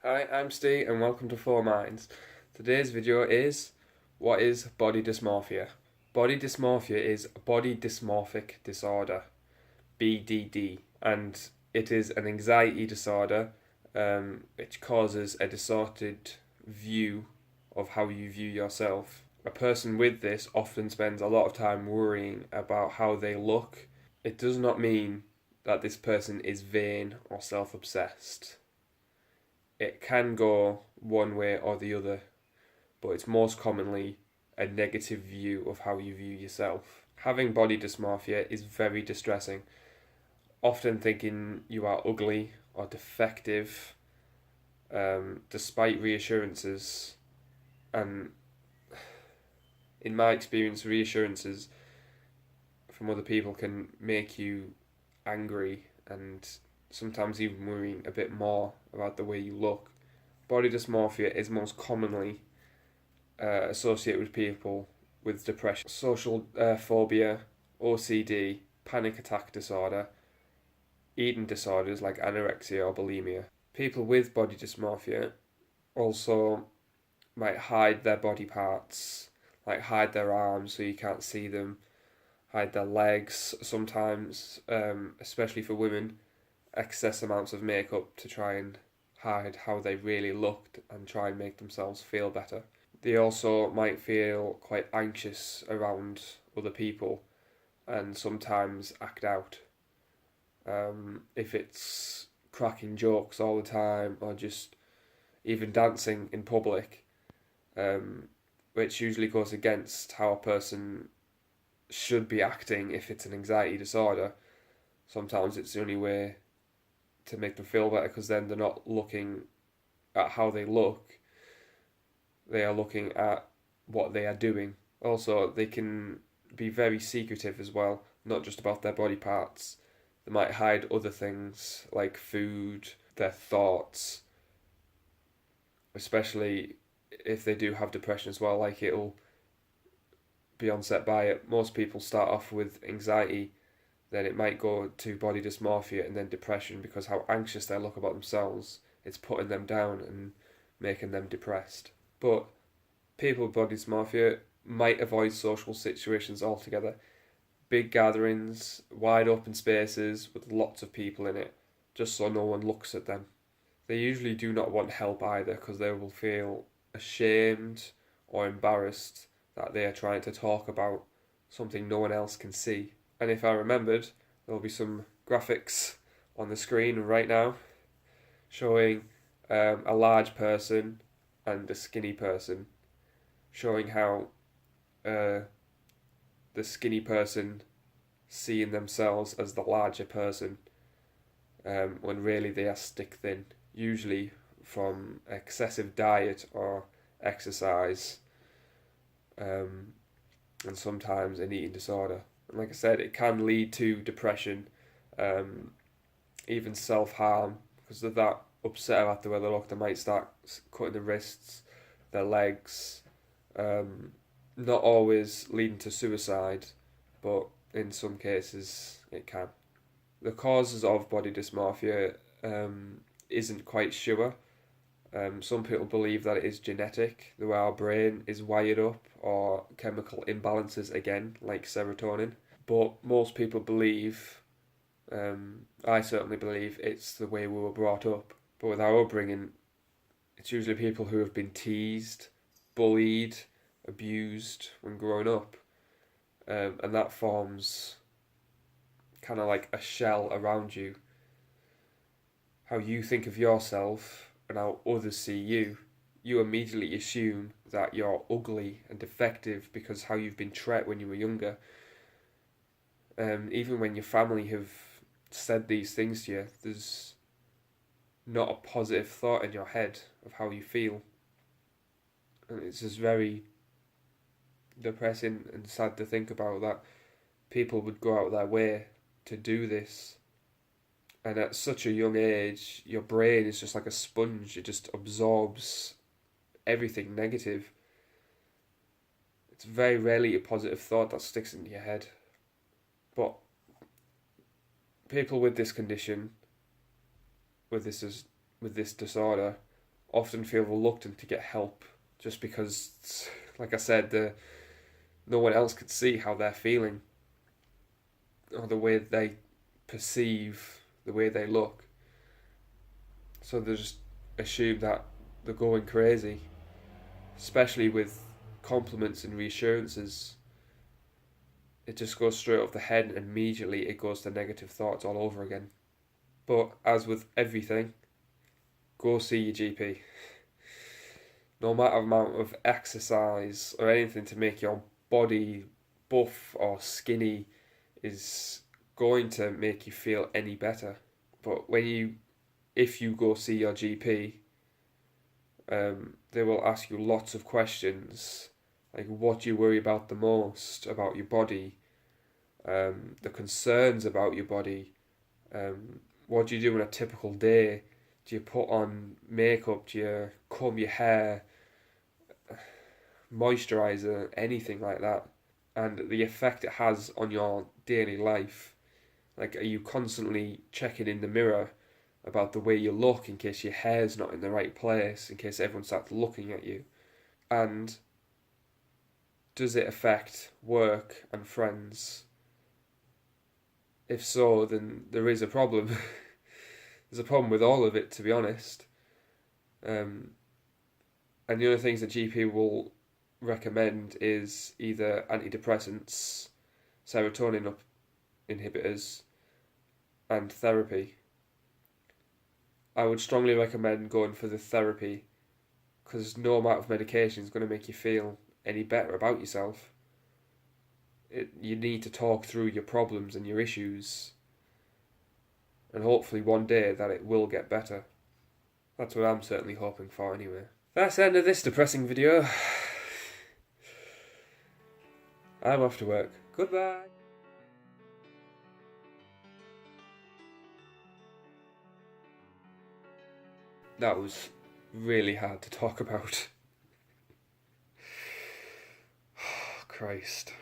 Hi, I'm Steve and welcome to 4Minds. Today's video is what is body dysmorphia? Body dysmorphia is body dysmorphic disorder, BDD, and it is an anxiety disorder which causes a distorted view of how you view yourself. A person with this often spends a lot of time worrying about how they look. It does not mean that this person is vain or self obsessed. It can go one way or the other, but it's most commonly a negative view of how you view yourself. Having body dysmorphia is very distressing, often thinking you are ugly or defective, despite reassurances. And in my experience, reassurances from other people can make you angry and sometimes even worrying a bit more about the way you look. Body dysmorphia is most commonly associated with people with depression, social phobia, OCD, panic attack disorder, eating disorders like anorexia or bulimia. People with body dysmorphia also might hide their body parts, like hide their arms so you can't see them, hide their legs sometimes, especially for women, excess amounts of makeup to try and hide how they really looked and try and make themselves feel better. They also might feel quite anxious around other people and sometimes act out. If it's cracking jokes all the time or just even dancing in public, which usually goes against how a person should be acting if it's an anxiety disorder. Sometimes it's the only way to make them feel better because then they're not looking at how they look, they are looking at what they are doing. Also, they can be very secretive as well, not just about their body parts. They might hide other things like food, their thoughts, especially if they do have depression as well, like it'll be onset by it. Most people start off with anxiety, then it might go to body dysmorphia and then depression because how anxious they look about themselves, it's putting them down and making them depressed. But people with body dysmorphia might avoid social situations altogether. Big gatherings, wide open spaces with lots of people in it, just so no one looks at them. They usually do not want help either because they will feel ashamed or embarrassed that they are trying to talk about something no one else can see. And if I remembered, there will be some graphics on the screen right now showing a large person and a skinny person, showing how the skinny person seeing themselves as the larger person when really they are stick thin, usually from excessive diet or exercise, and sometimes an eating disorder. And like I said, it can lead to depression, even self harm, because of that upset about the way they look. They might start cutting their wrists, their legs, not always leading to suicide, but in some cases it can. The causes of body dysmorphia isn't quite sure. Some people believe that it is genetic, the way our brain is wired up, or chemical imbalances again, like serotonin. But most people believe, I certainly believe, it's the way we were brought up. But with our upbringing, it's usually people who have been teased, bullied, abused when growing up, and that forms kind of like a shell around you. How you think of yourself and how others see you, you immediately assume that you're ugly and defective because how you've been treated when you were younger. Even when your family have said these things to you, there's not a positive thought in your head of how you feel. And it's just very depressing and sad to think about that people would go out of their way to do this. And at such a young age, your brain is just like a sponge, it just absorbs everything negative. It's very rarely a positive thought that sticks into your head. But people with this condition, with this disorder, often feel reluctant to get help just because, like I said, no one else could see how they're feeling or the way they perceive the way they look. So they just assume that they're going crazy, especially with compliments and reassurances. It just goes straight off the head and immediately it goes to negative thoughts all over again. But as with everything, go see your GP. No matter amount of exercise or anything to make your body buff or skinny is going to make you feel any better. But if you go see your GP, they will ask you lots of questions, like what do you worry about the most about your body, the concerns about your body, what do you do on a typical day, do you put on makeup, do you comb your hair, moisturiser, anything like that, and the effect it has on your daily life. Like, are you constantly checking in the mirror about the way you look in case your hair's not in the right place, in case everyone starts looking at you? And does it affect work and friends? If so, then there is a problem. There's a problem with all of it, to be honest. And the other things the GP will recommend is either antidepressants, serotonin inhibitors, and therapy. I would strongly recommend going for the therapy, because no amount of medication is going to make you feel any better about yourself. You need to talk through your problems and your issues, and hopefully one day that it will get better. That's what I'm certainly hoping for anyway. That's the end of this depressing video. I'm off to work. Goodbye. That was really hard to talk about. Oh, Christ.